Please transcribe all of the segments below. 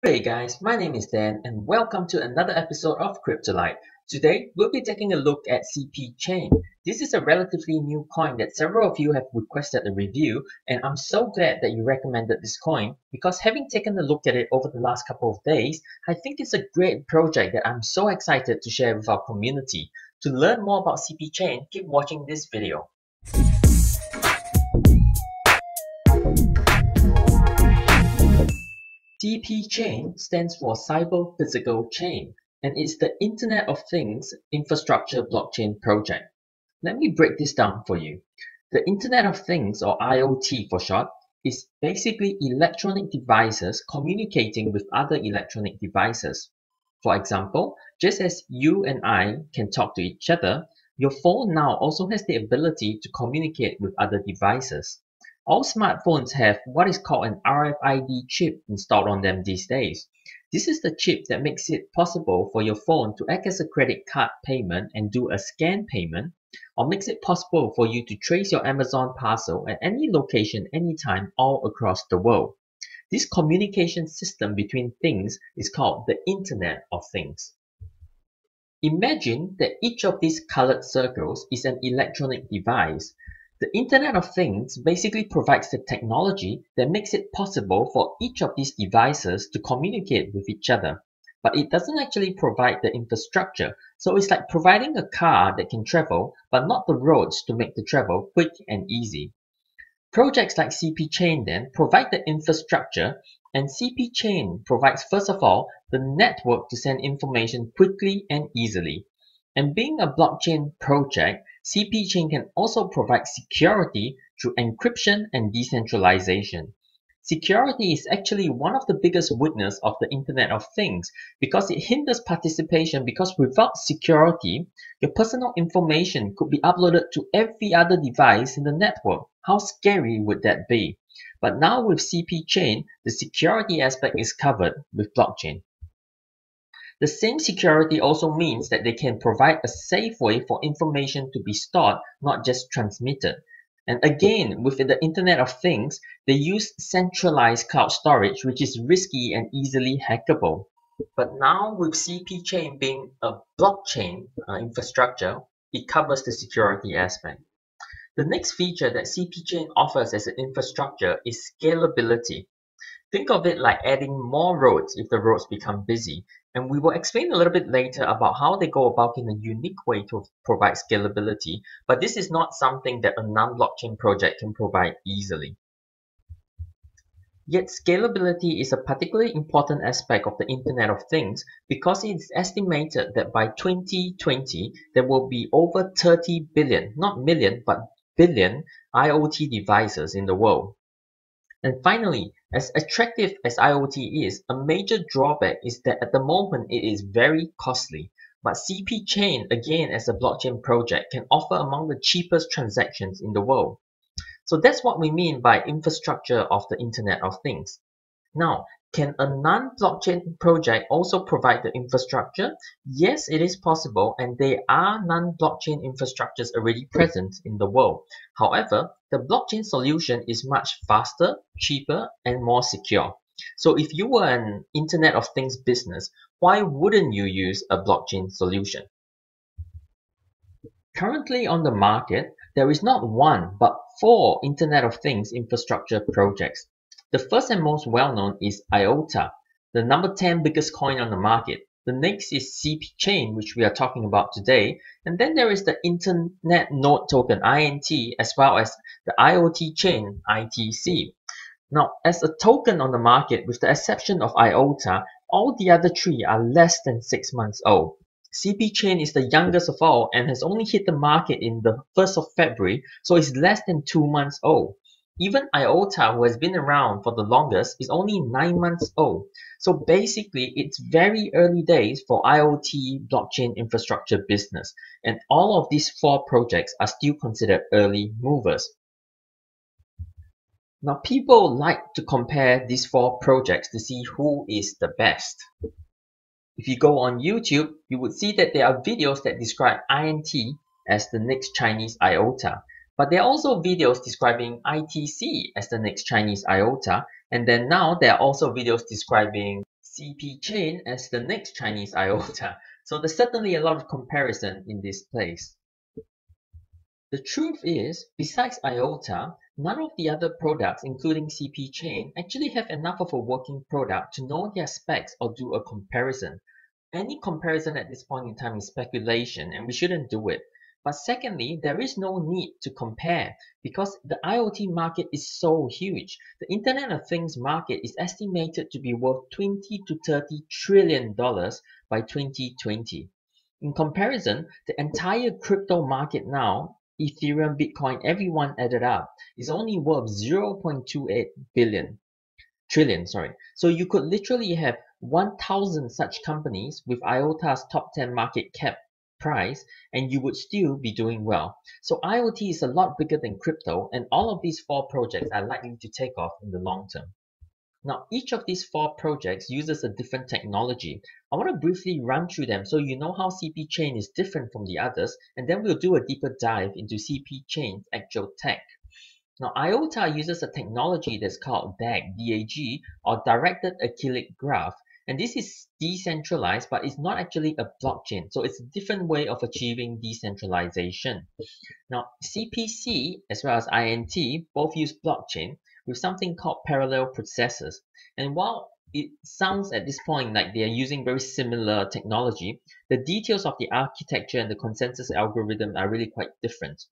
Hey guys, my name is Dan and welcome to another episode of Cryptolite. Today, we'll be taking a look at CPChain. This is a relatively new coin that several of you have requested a review, and I'm so glad that you recommended this coin because having taken a look at it over the last couple of days, I think it's a great project that I'm so excited to share with our community. To learn more about CPChain, keep watching this video. CPChain stands for Cyber Physical Chain, and it's the Internet of Things infrastructure blockchain project. Let me break this down for you. The Internet of Things, or IoT for short, is basically electronic devices communicating with other electronic devices. For example, just as you and I can talk to each other, your phone now also has the ability to communicate with other devices. All smartphones have what is called an RFID chip installed on them these days. This is the chip that makes it possible for your phone to act as a credit card payment and do a scan payment, or makes it possible for you to trace your Amazon parcel at any location, anytime, all across the world. This communication system between things is called the Internet of Things. Imagine that each of these colored circles is an electronic device. The Internet of Things basically provides the technology that makes it possible for each of these devices to communicate with each other. But it doesn't actually provide the infrastructure, so it's like providing a car that can travel, but not the roads to make the travel quick and easy. Projects like CPChain then provide the infrastructure, and CPChain provides first of all the network to send information quickly and easily. And being a blockchain project, CPChain can also provide security through encryption and decentralization. Security is actually one of the biggest weaknesses of the Internet of Things because it hinders participation, because without security, your personal information could be uploaded to every other device in the network. How scary would that be? But now with CPChain, the security aspect is covered with blockchain. The same security also means that they can provide a safe way for information to be stored, not just transmitted. And again, with the Internet of Things, they use centralized cloud storage, which is risky and easily hackable. But now with CPChain being a blockchain infrastructure, it covers the security aspect. The next feature that CPChain offers as an infrastructure is scalability. Think of it like adding more roads if the roads become busy, and we will explain a little bit later about how they go about in a unique way to provide scalability, but this is not something that a non-blockchain project can provide easily. Yet scalability is a particularly important aspect of the Internet of Things because it is estimated that by 2020 there will be over 30 billion, not million, but billion IoT devices in the world. And finally, as attractive as IoT is, a major drawback is that at the moment it is very costly. But CPChain, again as a blockchain project, can offer among the cheapest transactions in the world. So that's what we mean by infrastructure of the Internet of Things. Now, can a non-blockchain project also provide the infrastructure? Yes, it is possible, and there are non-blockchain infrastructures already present in the world. However, the blockchain solution is much faster, cheaper, and more secure. So if you were an Internet of Things business, why wouldn't you use a blockchain solution? Currently on the market, there is not one, but 4 Internet of Things infrastructure projects. The first and most well-known is IOTA, the number 10 biggest coin on the market. The next is CPChain, which we are talking about today. And then there is the Internet Node Token, INT, as well as the IoT Chain, ITC. Now, as a token on the market, with the exception of IOTA, all the other 3 are less than 6 months old. CPChain is the youngest of all and has only hit the market in the 1st of February, so it's less than 2 months old. Even IOTA, who has been around for the longest, is only 9 months old. So basically, it's very early days for IoT blockchain infrastructure business, and all of these 4 projects are still considered early movers. Now, people like to compare these 4 projects to see who is the best. If you go on YouTube, you would see that there are videos that describe INT as the next Chinese IOTA. But there are also videos describing ITC as the next Chinese IOTA, and then now there are also videos describing CPChain as the next Chinese IOTA. So there's certainly a lot of comparison in this place. The truth is, besides IOTA, none of the other products, including CPChain, actually have enough of a working product to know their specs or do a comparison. Any comparison at this point in time is speculation, and we shouldn't do it. But secondly, there is no need to compare because the IoT market is so huge. The Internet of Things market is estimated to be worth $20 to $30 trillion by 2020. In comparison, the entire crypto market now, Ethereum, Bitcoin, everyone added up, is only worth 0.28 trillion. So you could literally have 1,000 such companies with IOTA's top 10 market cap price and you would still be doing well. So IoT is a lot bigger than crypto, and all of these 4 projects are likely to take off in the long term. Now, each of these 4 projects uses a different technology. I want to briefly run through them so you know how CPChain is different from the others, and then we'll do a deeper dive into CPChain's actual tech. Now, IOTA uses a technology that's called DAG, or Directed Acyclic Graph. And this is decentralized, but it's not actually a blockchain. So it's a different way of achieving decentralization. Now, CPC as well as INT both use blockchain with something called parallel processors. And while it sounds at this point like they are using very similar technology, the details of the architecture and the consensus algorithm are really quite different.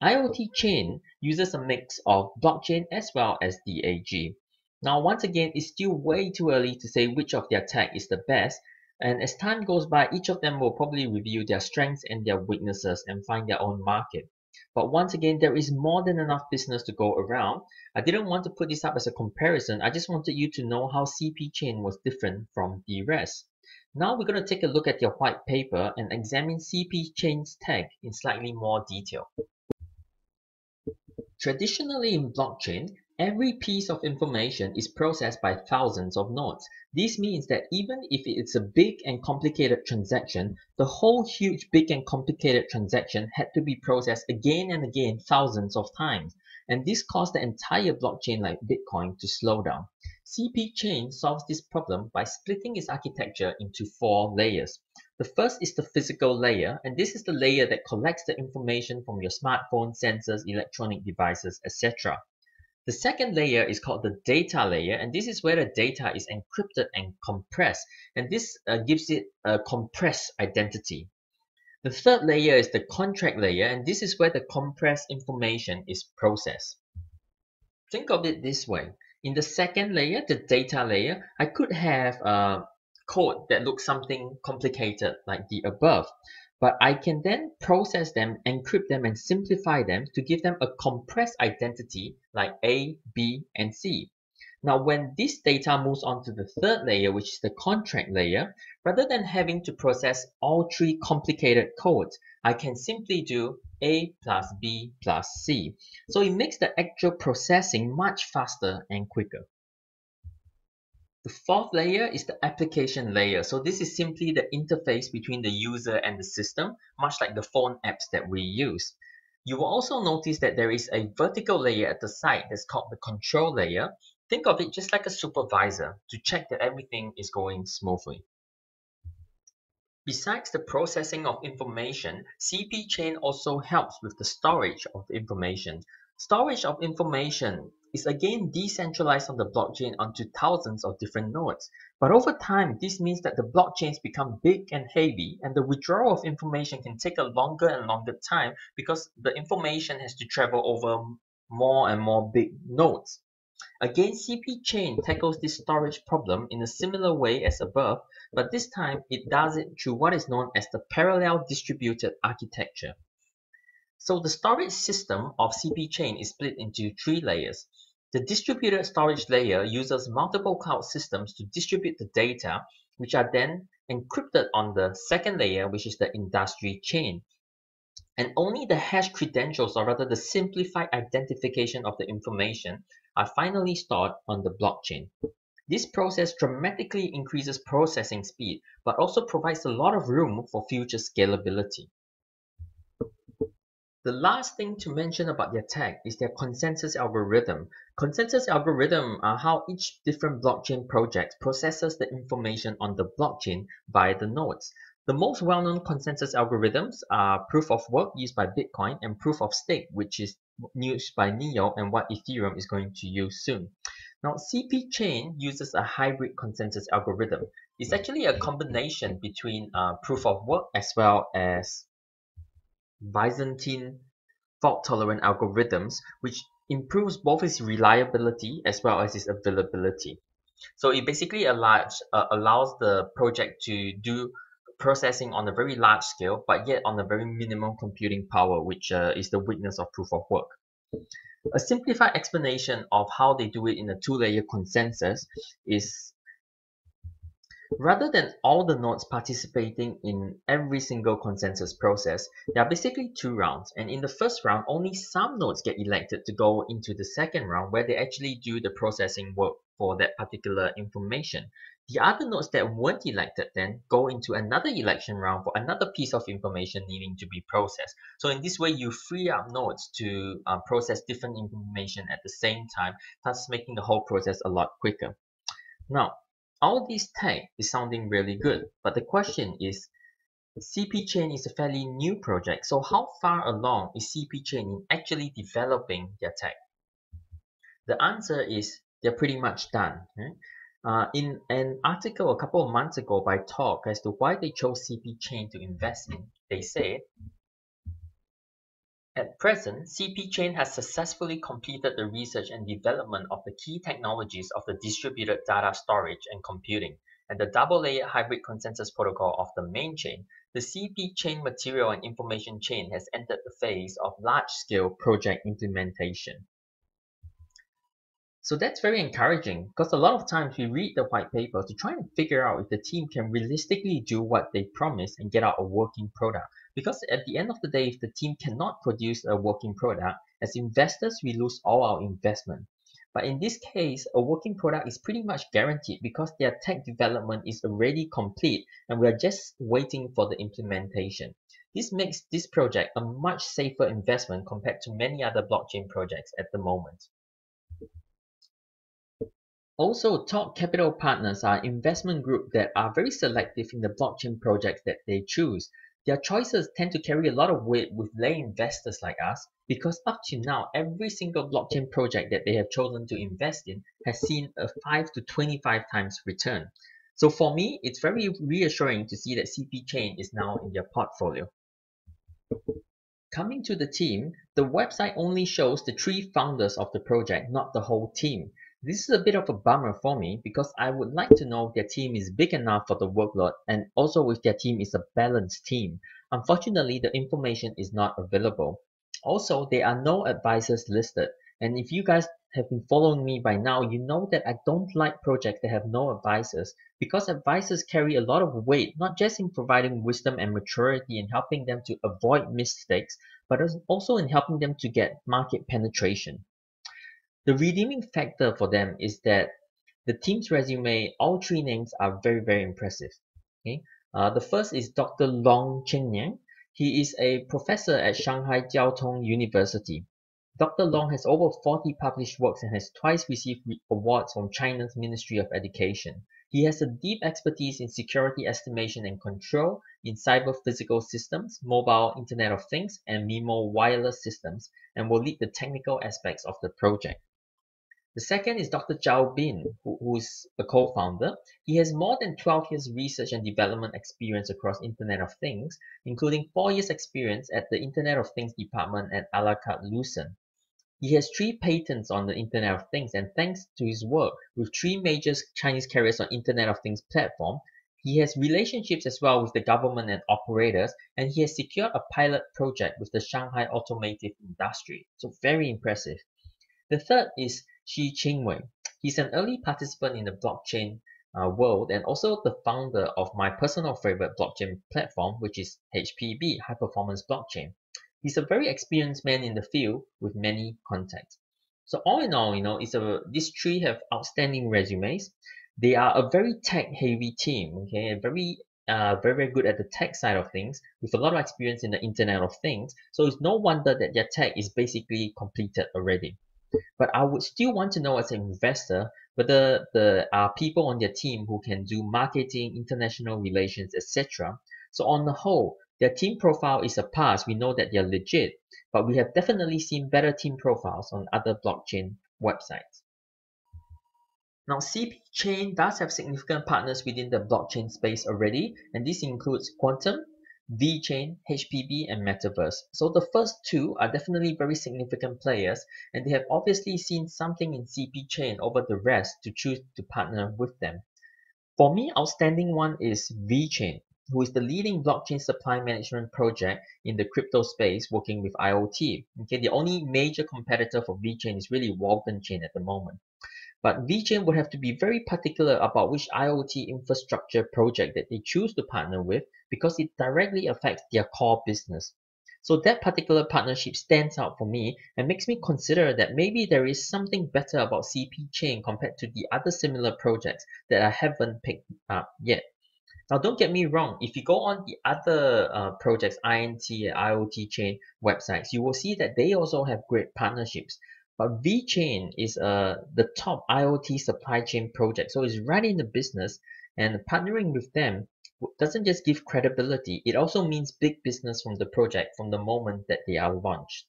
IoT Chain uses a mix of blockchain as well as DAG. Now, once again, it's still way too early to say which of their tech is the best, and as time goes by, each of them will probably review their strengths and their weaknesses and find their own market. But once again, there is more than enough business to go around. I didn't want to put this up as a comparison, I just wanted you to know how CPChain was different from the rest. Now we're going to take a look at your white paper and examine CPChain's tech in slightly more detail. Traditionally in blockchain, every piece of information is processed by thousands of nodes. This means that even if it's a big and complicated transaction, the whole huge big and complicated transaction had to be processed again and again thousands of times. And this caused the entire blockchain like Bitcoin to slow down. CPChain solves this problem by splitting its architecture into 4 layers. The first is the physical layer, and this is the layer that collects the information from your smartphone, sensors, electronic devices, etc. The second layer is called the data layer, and this is where the data is encrypted and compressed, and this gives it a compressed identity. The third layer is the contract layer, and this is where the compressed information is processed. Think of it this way. In the second layer, the data layer, I could have code that looks something complicated like the above, but I can then process them, encrypt them, and simplify them to give them a compressed identity like A, B, and C. Now, when this data moves on to the third layer, which is the contract layer, rather than having to process all 3 complicated codes, I can simply do A plus B plus C. So it makes the actual processing much faster and quicker. The fourth layer is the application layer. So this is simply the interface between the user and the system, much like the phone apps that we use. You will also notice that there is a vertical layer at the side that's called the control layer. Think of it just like a supervisor to check that everything is going smoothly. Besides the processing of information, CPChain also helps with the storage of the information. Storage of information is again decentralized on the blockchain onto thousands of different nodes. But over time, this means that the blockchains become big and heavy, and the withdrawal of information can take a longer and longer time because the information has to travel over more and more big nodes. Again, CPChain tackles this storage problem in a similar way as above, but this time it does it through what is known as the parallel distributed architecture. So the storage system of CPChain is split into 3 layers. The distributed storage layer uses multiple cloud systems to distribute the data, which are then encrypted on the second layer, which is the industry chain. And only the hash credentials, or rather the simplified identification of the information, are finally stored on the blockchain. This process dramatically increases processing speed, but also provides a lot of room for future scalability. The last thing to mention about their tech is their consensus algorithm. Consensus algorithm are how each different blockchain project processes the information on the blockchain via the nodes. The most well-known consensus algorithms are proof of work used by Bitcoin and proof of stake, which is used by Neo and what Ethereum is going to use soon. Now, CPChain uses a hybrid consensus algorithm. It's actually a combination between proof of work as well as Byzantine fault-tolerant algorithms, which improves both its reliability as well as its availability. So it basically allows the project to do processing on a very large scale, but yet on a very minimum computing power, which is the weakness of proof of work. A simplified explanation of how they do it in a two-layer consensus is, rather than all the nodes participating in every single consensus process, there are basically two rounds. And in the first round, only some nodes get elected to go into the second round where they actually do the processing work for that particular information. The other nodes that weren't elected then go into another election round for another piece of information needing to be processed. So in this way, you free up nodes to process different information at the same time, thus making the whole process a lot quicker. Now, all this tech is sounding really good, but the question is, CPChain is a fairly new project, so how far along is CPChain in actually developing their tech? The answer is they're pretty much done. In an article a couple of months ago by Talk as to why they chose CPChain to invest in, they said, at present, CPChain has successfully completed the research and development of the key technologies of the distributed data storage and computing and the double-layered hybrid consensus protocol of the main chain. The CPChain material and information chain has entered the phase of large-scale project implementation. So that's very encouraging because a lot of times we read the white paper to try and figure out if the team can realistically do what they promise and get out a working product. Because at the end of the day, if the team cannot produce a working product, as investors, we lose all our investment. But in this case, a working product is pretty much guaranteed because their tech development is already complete and we are just waiting for the implementation. This makes this project a much safer investment compared to many other blockchain projects at the moment. Also, top capital partners are investment groups that are very selective in the blockchain projects that they choose. Their choices tend to carry a lot of weight with lay investors like us because up to now, every single blockchain project that they have chosen to invest in has seen a 5 to 25 times return. So for me, it's very reassuring to see that CPChain is now in their portfolio. Coming to the team, the website only shows the 3 founders of the project, not the whole team. This is a bit of a bummer for me because I would like to know if their team is big enough for the workload and also if their team is a balanced team. Unfortunately, the information is not available. Also, there are no advisors listed. And if you guys have been following me by now, you know that I don't like projects that have no advisors because advisors carry a lot of weight, not just in providing wisdom and maturity and helping them to avoid mistakes, but also in helping them to get market penetration. The redeeming factor for them is that the team's resume, all 3 names are very, very impressive. Okay? The first is Dr. Long Chengyang. He is a professor at Shanghai Jiao Tong University. Dr. Long has over 40 published works and has twice received awards from China's Ministry of Education. He has a deep expertise in security estimation and control, in cyber physical systems, mobile Internet of Things, and MIMO wireless systems, and will lead the technical aspects of the project. The second is Dr. Zhao Bin, who is a co-founder. He has more than 12 years research and development experience across Internet of Things, including 4 years experience at the Internet of Things department at a la carte Lucent. He has 3 patents on the Internet of Things, and thanks to his work with 3 major Chinese carriers on Internet of Things platform, he has relationships as well with the government and operators, and he has secured a pilot project with the Shanghai automotive industry. So very impressive. The third is Shi Qingwei. He's an early participant in the blockchain world and also the founder of my personal favorite blockchain platform, which is HPB, High Performance Blockchain. He's a very experienced man in the field with many contacts. So all in all, these 3 have outstanding resumes. They are a very tech-heavy team, okay, a very very good at the tech side of things, with a lot of experience in the Internet of Things. So it's no wonder that their tech is basically completed already. But I would still want to know as an investor whether there are people on their team who can do marketing, international relations, etc. So on the whole, their team profile is a pass. We know that they're legit, but we have definitely seen better team profiles on other blockchain websites. Now, CPChain does have significant partners within the blockchain space already, and this includes Quantum, VeChain, HPB, and Metaverse. So the first two are definitely very significant players, and they have obviously seen something in CPChain over the rest to choose to partner with them. For me, outstanding one is VeChain, who is the leading blockchain supply management project in the crypto space working with IoT. Okay, the only major competitor for VeChain is really Walton Chain at the moment. But VeChain would have to be very particular about which IoT infrastructure project that they choose to partner with because it directly affects their core business. So that particular partnership stands out for me and makes me consider that maybe there is something better about CPChain compared to the other similar projects that I haven't picked up yet. Now, don't get me wrong, if you go on the other projects, INT and IoT Chain websites, you will see that they also have great partnerships. But VeChain is the top IoT supply chain project, so it's right in the business, and partnering with them doesn't just give credibility, it also means big business from the project from the moment that they are launched.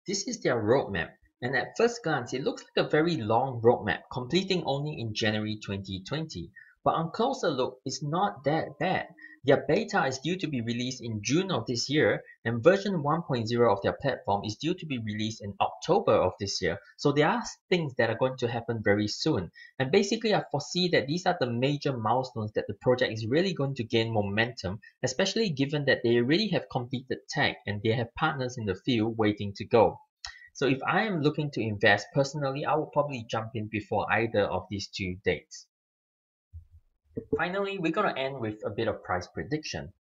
This is their roadmap, and at first glance it looks like a very long roadmap, completing only in January 2020. But on closer look, it's not that bad. Their beta is due to be released in June of this year, and version 1.0 of their platform is due to be released in October of this year. So there are things that are going to happen very soon. And basically, I foresee that these are the major milestones that the project is really going to gain momentum, especially given that they already have completed tech and they have partners in the field waiting to go. So if I am looking to invest personally, I will probably jump in before either of these two dates. Finally, we're going to end with a bit of price prediction.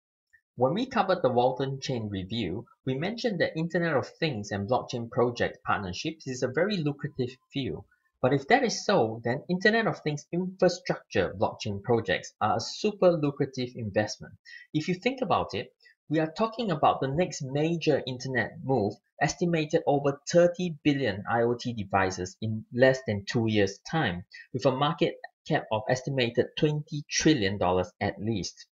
When we covered the Walton Chain review, we mentioned that Internet of Things and blockchain project partnerships is a very lucrative field. But if that is so, then Internet of Things infrastructure blockchain projects are a super lucrative investment. If you think about it, we are talking about the next major internet move, estimated over 30 billion IoT devices in less than 2 years' time, with a market cap of estimated $20 trillion at least.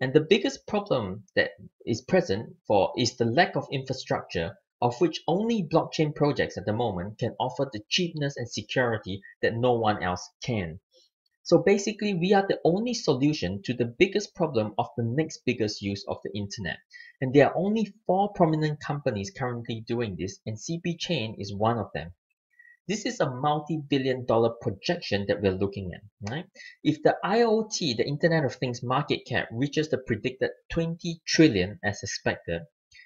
And the biggest problem that is present for is the lack of infrastructure, of which only blockchain projects at the moment can offer the cheapness and security that no one else can. So basically, we are the only solution to the biggest problem of the next biggest use of the internet. And there are only 4 prominent companies currently doing this, and CPChain is one of them. This is a multi-billion-dollar projection that we're looking at, right? If the IoT, the Internet of Things market cap reaches the predicted 20 trillion as expected,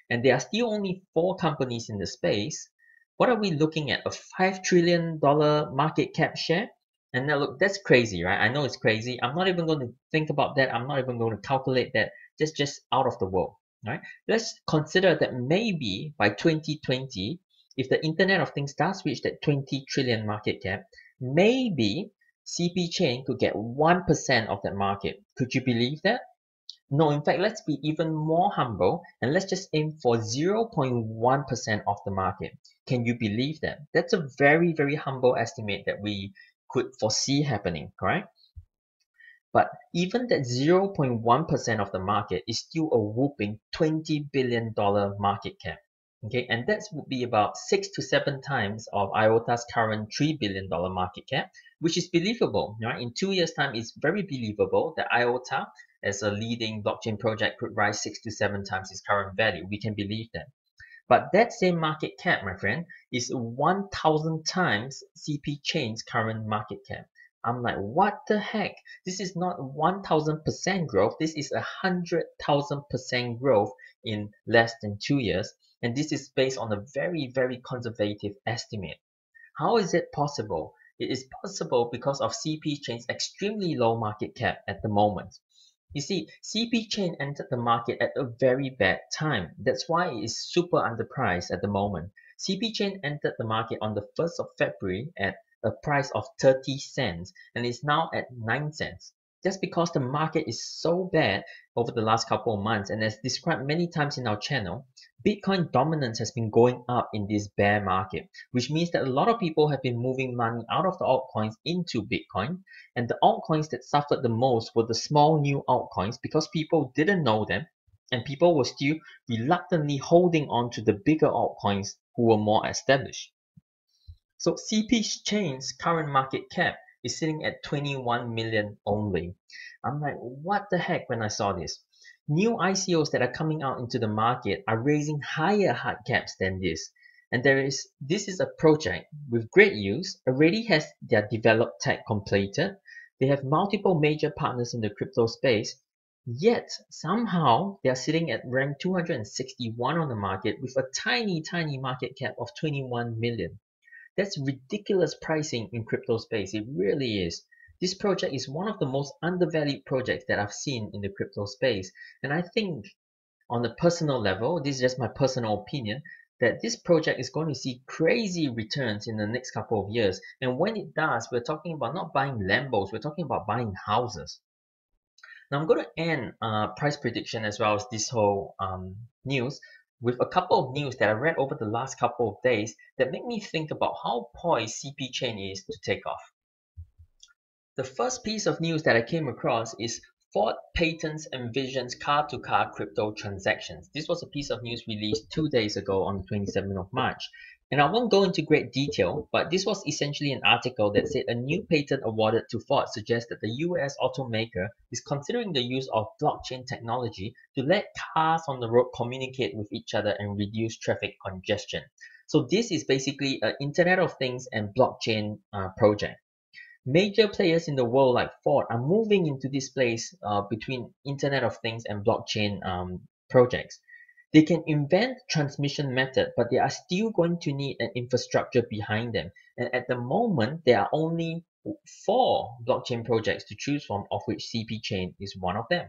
and there are still only 4 companies in the space, what are we looking at? A $5 trillion market cap share? And now look, that's crazy, right? I know it's crazy. I'm not even going to think about that. I'm not even going to calculate that. Just out of the world, right? Let's consider that maybe by 2020, if the Internet of Things does reach that 20 trillion market cap, maybe CPChain could get 1% of that market. Could you believe that? No, in fact, let's be even more humble and let's just aim for 0.1% of the market. Can you believe that? That's a very, very humble estimate that we could foresee happening, correct? But even that 0.1% of the market is still a whopping $20 billion market cap. Okay, and that would be about 6 to 7 times of IOTA's current $3 billion market cap, which is believable. Right? In 2 years' time, it's very believable that IOTA, as a leading blockchain project, could rise 6 to 7 times its current value. We can believe that. But that same market cap, my friend, is 1,000 times CPChain's current market cap. I'm like, what the heck? This is not 1,000% growth. This is 100,000% growth in less than 2 years. And this is based on a very, very conservative estimate. How is it possible? It is possible because of CPChain's extremely low market cap at the moment. You see, CPChain entered the market at a very bad time. That's why it is super underpriced at the moment. CPChain entered the market on the 1st of February at a price of 30 cents and is now at 9 cents. Just because the market is so bad over the last couple of months, and as described many times in our channel, Bitcoin dominance has been going up in this bear market, which means that a lot of people have been moving money out of the altcoins into Bitcoin, and the altcoins that suffered the most were the small new altcoins because people didn't know them, and people were still reluctantly holding on to the bigger altcoins who were more established. So CPChain's current market cap is sitting at 21 million only. I'm like, what the heck when I saw this? New ICOs that are coming out into the market are raising higher hard caps than this. And this is a project with great use, already has their developed tech completed. They have multiple major partners in the crypto space. Yet somehow they are sitting at rank 261 on the market with a tiny market cap of 21 million. That's ridiculous pricing in crypto space. It really is. This project is one of the most undervalued projects that I've seen in the crypto space. And I think on a personal level, this is just my personal opinion, that this project is going to see crazy returns in the next couple of years. And when it does, we're talking about not buying Lambos, we're talking about buying houses. Now I'm going to end price prediction as well as this whole news with a couple of news that I read over the last couple of days that make me think about how poised CPChain is to take off. The first piece of news that I came across is Ford patents envisions car-to-car crypto transactions. This was a piece of news released 2 days ago on the 27th of March. And I won't go into great detail, but this was essentially an article that said a new patent awarded to Ford suggests that the US automaker is considering the use of blockchain technology to let cars on the road communicate with each other and reduce traffic congestion. So this is basically an Internet of Things and blockchain project. Major players in the world like Ford are moving into this place between Internet of Things and blockchain projects. They can invent transmission method, but they are still going to need an infrastructure behind them. And at the moment, there are only 4 blockchain projects to choose from, of which CPChain is one of them.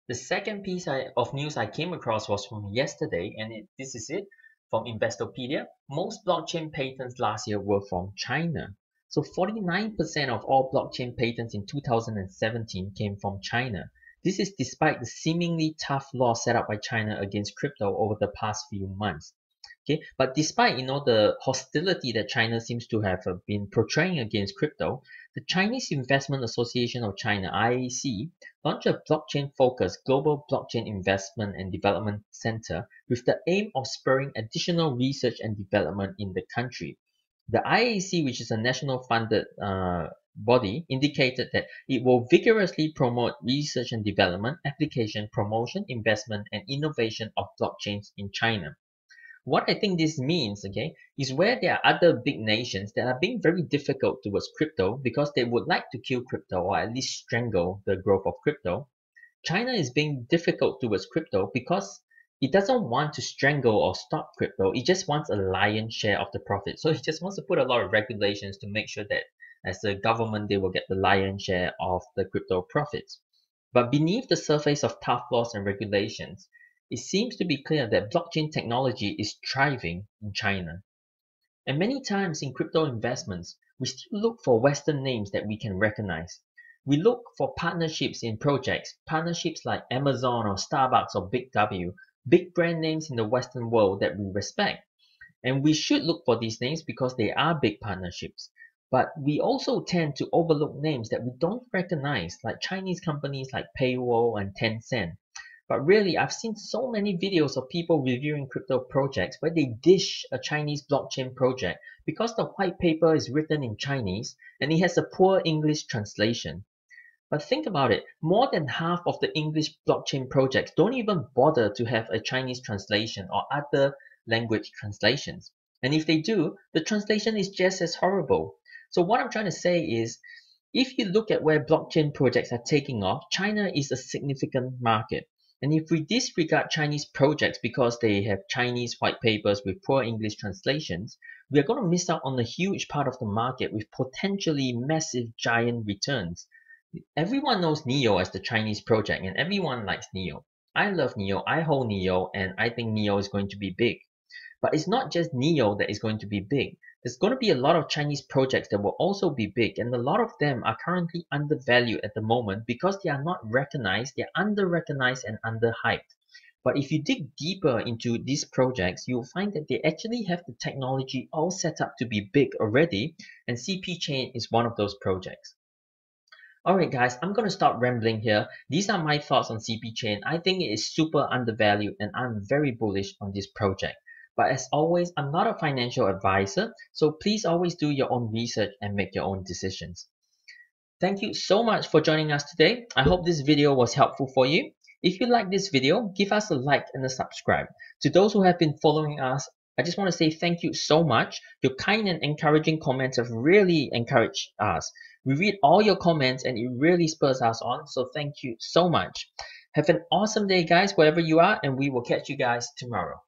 The second piece of news I came across was from yesterday, and this is it from Investopedia. Most blockchain patents last year were from China. So 49% of all blockchain patents in 2017 came from China. This is despite the seemingly tough law set up by China against crypto over the past few months. Okay, but despite the hostility that China seems to have been portraying against crypto, the Chinese Investment Association of China (IAC) launched a blockchain-focused global blockchain investment and development center with the aim of spurring additional research and development in the country. The IAC, which is a national funded body, indicated that it will vigorously promote research and development, application, promotion, investment, and innovation of blockchains in China. What I think this means, okay, is where there are other big nations that are being very difficult towards crypto because they would like to kill crypto or at least strangle the growth of crypto. China is being difficult towards crypto because it doesn't want to strangle or stop crypto. It just wants a lion's share of the profit. So it just wants to put a lot of regulations to make sure that as a government, they will get the lion's share of the crypto profits. But beneath the surface of tough laws and regulations, it seems to be clear that blockchain technology is thriving in China. And many times in crypto investments, we still look for Western names that we can recognize. We look for partnerships in projects, partnerships like Amazon or Starbucks or Big W, big brand names in the Western world that we respect. And we should look for these names because they are big partnerships. But we also tend to overlook names that we don't recognize, like Chinese companies like Paywall and Tencent. But really, I've seen so many videos of people reviewing crypto projects where they dish a Chinese blockchain project because the white paper is written in Chinese and it has a poor English translation. But think about it, more than half of the English blockchain projects don't even bother to have a Chinese translation or other language translations. And if they do, the translation is just as horrible. So what I'm trying to say is, if you look at where blockchain projects are taking off, China is a significant market. And if we disregard Chinese projects because they have Chinese white papers with poor English translations, we are going to miss out on a huge part of the market with potentially massive giant returns. Everyone knows NEO as the Chinese project and everyone likes NEO. I love NEO, I hold NEO, and I think NEO is going to be big. But it's not just NEO that is going to be big. There's going to be a lot of Chinese projects that will also be big, and a lot of them are currently undervalued at the moment because they are not recognized, they're under-recognized and under-hyped. But if you dig deeper into these projects, you'll find that they actually have the technology all set up to be big already, and CPChain is one of those projects. Alright guys, I'm going to stop rambling here. These are my thoughts on CPChain. I think it is super undervalued and I'm very bullish on this project. But as always, I'm not a financial advisor, so please always do your own research and make your own decisions. Thank you so much for joining us today. I hope this video was helpful for you. If you like this video, give us a like and a subscribe. To those who have been following us, I just want to say thank you so much. Your kind and encouraging comments have really encouraged us. We read all your comments and it really spurs us on, so thank you so much. Have an awesome day guys, wherever you are, and we will catch you guys tomorrow.